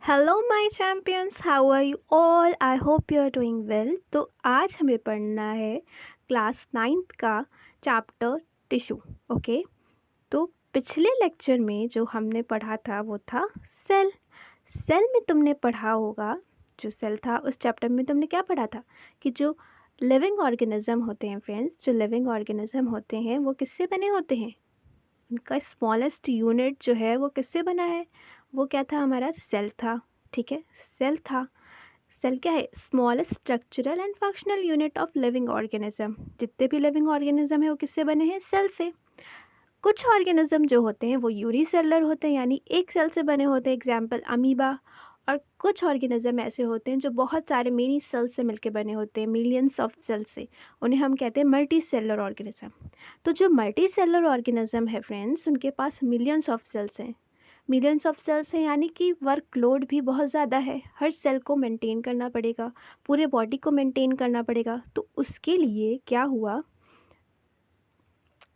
Hello my champions, how are you all? I hope you are doing well. तो आज हमें पढ़ना है क्लास 9th का चैप्टर टिश्यू। ओके, तो पिछले लेक्चर में जो हमने पढ़ा था वो था सेल। सेल में तुमने पढ़ा होगा, जो सेल था उस चैप्टर में तुमने क्या पढ़ा था कि जो लिविंग ऑर्गेनिज्म होते हैं फ्रेंड्स, जो लिविंग ऑर्गेनिज्म होते हैं वो किससे बने होते हैं? उनका स्मॉलेस्ट यूनिट जो है वो किससे बना है? वो क्या था? हमारा सेल था। ठीक है, सेल था। सेल क्या है? Smallest structural and functional unit of living organism. जितने भी लिविंग ऑर्गेनिज्म है वो किससे बने हैं? सेल से। कुछ ऑर्गेनिज्म जो होते हैं वो यूनिसेलुलर होते हैं, यानी एक सेल से बने होते हैं, एग्जाम्पल अमीबा। और कुछ ऑर्गेनिज्म ऐसे होते हैं जो बहुत सारे मेनी सेल से मिलकर बने होते हैं, मिलियंस ऑफ सेल से। उन्हें हम कहते हैं मल्टी सेलुलर ऑर्गेनिज्म। तो जो मल्टी सेलुलर ऑर्गेनिज्म है फ्रेंड्स, उनके पास मिलियंस ऑफ सेल्स हैं। मिलियंस ऑफ सेल्स हैं यानी कि वर्कलोड भी बहुत ज़्यादा है। हर सेल को मेंटेन करना पड़ेगा, पूरे बॉडी को मेंटेन करना पड़ेगा। तो उसके लिए क्या हुआ,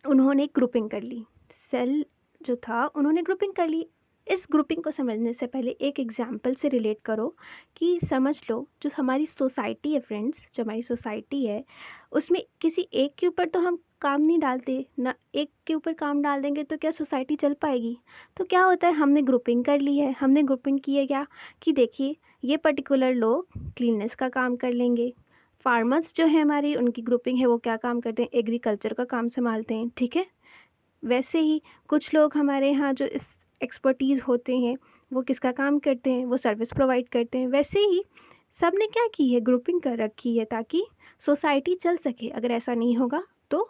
उन्होंने ग्रुपिंग कर ली। सेल जो था उन्होंने ग्रुपिंग कर ली। इस ग्रुपिंग को समझने से पहले एक एग्जाम्पल से रिलेट करो कि समझ लो, जो हमारी सोसाइटी है फ्रेंड्स, जो हमारी सोसाइटी है उसमें किसी एक के ऊपर तो हम काम नहीं डालते ना। एक के ऊपर काम डाल देंगे तो क्या सोसाइटी चल पाएगी? तो क्या होता है, हमने ग्रुपिंग कर ली है। हमने ग्रुपिंग की है क्या कि देखिए, ये पर्टिकुलर लोग क्लीननेस का काम कर लेंगे। फार्मर्स जो है हमारी, उनकी ग्रुपिंग है, वो क्या काम करते हैं? एग्रीकल्चर का काम संभालते हैं। ठीक है, वैसे ही कुछ लोग हमारे यहाँ जो इस एक्सपर्टीज़ होते हैं वो किसका काम करते हैं? वो सर्विस प्रोवाइड करते हैं। वैसे ही सब ने क्या की है? ग्रुपिंग कर रखी है ताकि सोसाइटी चल सके। अगर ऐसा नहीं होगा तो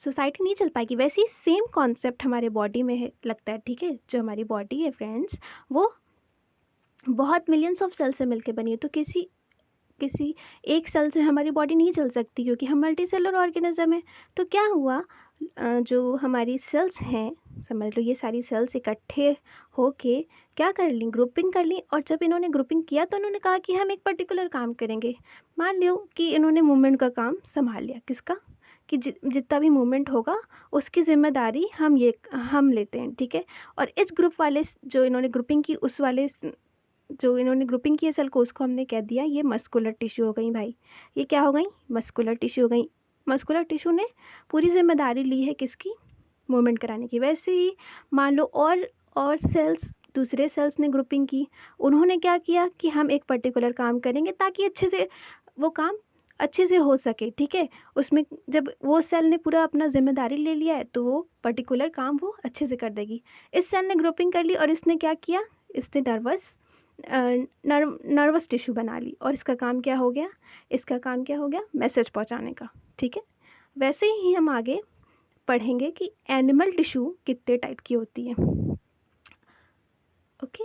सोसाइटी नहीं चल पाएगी। वैसे ही सेम कॉन्सेप्ट हमारे बॉडी में है, लगता है। ठीक है, जो हमारी बॉडी है फ्रेंड्स वो बहुत मिलियंस ऑफ सेल से मिलकर बनी है। तो किसी किसी एक सेल से हमारी बॉडी नहीं चल सकती क्योंकि हम मल्टी सेलुलर ऑर्गेनिज्म है। तो क्या हुआ, जो हमारी सेल्स हैं, समझ लो ये सारी सेल्स इकट्ठे होके क्या कर ली? ग्रुपिंग कर ली। और जब इन्होंने ग्रुपिंग किया तो इन्होंने कहा कि हम एक पर्टिकुलर काम करेंगे। मान लो कि इन्होंने मूवमेंट का काम संभाल लिया। किसका? कि जितना भी मूवमेंट होगा उसकी जिम्मेदारी हम लेते हैं। ठीक है, और इस ग्रुप वाले जो इन्होंने ग्रुपिंग की, उस वाले जो इन्होंने ग्रुपिंग की है सेल को, उसको हमने कह दिया ये मस्कुलर टिश्यू हो गई भाई। ये क्या हो गई? मस्कुलर टिश्यू हो गई। मस्कुलर टिश्यू ने पूरी जिम्मेदारी ली है किसकी? मूवमेंट कराने की। वैसे ही मान लो और सेल्स, दूसरे सेल्स ने ग्रुपिंग की। उन्होंने क्या किया कि हम एक पर्टिकुलर काम करेंगे ताकि अच्छे से वो काम अच्छे से हो सके। ठीक है, उसमें जब वो सेल ने पूरा अपना जिम्मेदारी ले लिया है तो वो पर्टिकुलर काम वो अच्छे से कर देगी। इस सेल ने ग्रुपिंग कर ली और इसने क्या किया? इसने नर्वस टिश्यू बना ली। और इसका काम क्या हो गया? इसका काम क्या हो गया? मैसेज पहुंचाने का। ठीक है, वैसे ही हम आगे पढ़ेंगे कि एनिमल टिश्यू कितने टाइप की होती है। ओके।